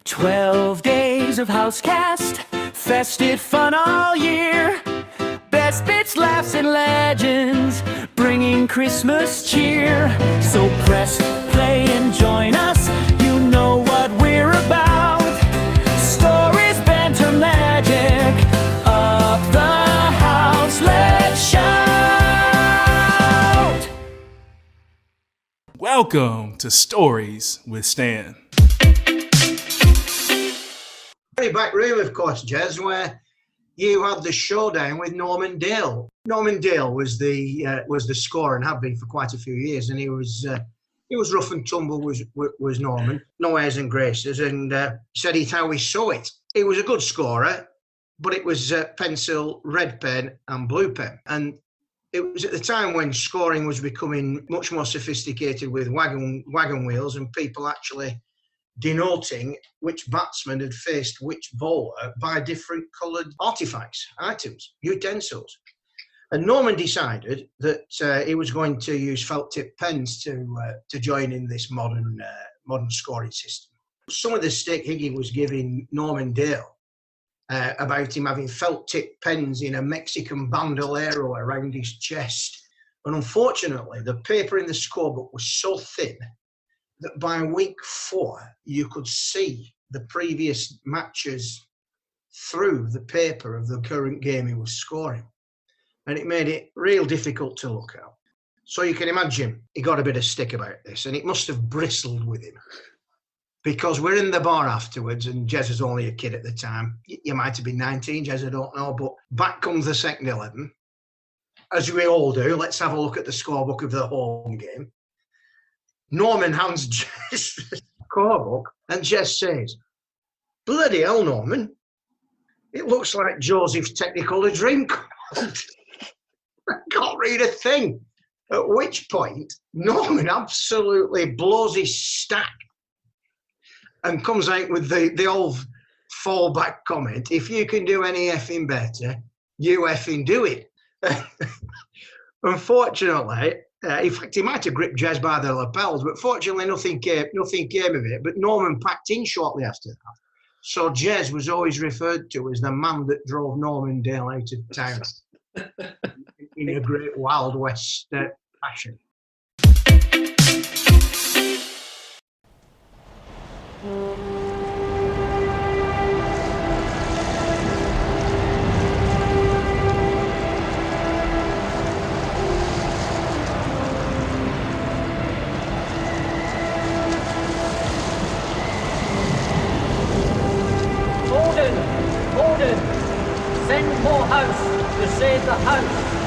12 days of Housecast, festive fun all year. Best bits, laughs, and legends, bringing Christmas cheer. So press play and join us, you know what we're about. Stories, banter, magic, up the house, let's shout! Welcome to Stories with Stan. Very back room, of course, Jez, where you had the showdown with Norman Dale. Norman Dale was the scorer and had been for quite a few years, and he was rough and tumble. Was Norman, no airs and graces, and said it how he saw it. He was a good scorer, but it was pencil, red pen, and blue pen, and it was at the time when scoring was becoming much more sophisticated with wagon wheels and people actually denoting which batsman had faced which bowler by different coloured artifacts, items, utensils. And Norman decided that he was going to use felt-tip pens to join in this modern scoring system. Some of the stick Higgy was giving Norman Dale about him having felt-tip pens in a Mexican bandolero around his chest. And unfortunately, the paper in the scorebook was so thin that by week 4, you could see the previous matches through the paper of the current game he was scoring. And it made it real difficult to look at. So you can imagine he got a bit of stick about this, and it must have bristled with him. Because we're in the bar afterwards, and Jez was only a kid at the time. You might have been 19, Jez, I don't know, but back comes the second 11. As we all do, let's have a look at the scorebook of the home game. Norman hands Jez the scorebook, and Jez says, "Bloody hell, Norman, it looks like Joseph's Technicolor Dreamcoat." I can't read a thing. At which point, Norman absolutely blows his stack and comes out with the old fallback comment, "If you can do any effing better, you effing do it." Unfortunately, in fact, he might have gripped Jez by the lapels, but fortunately nothing came of it. But Norman packed in shortly after that. So Jez was always referred to as the man that drove Norman Dale out of town in a great Wild West fashion. Send more house to save the house.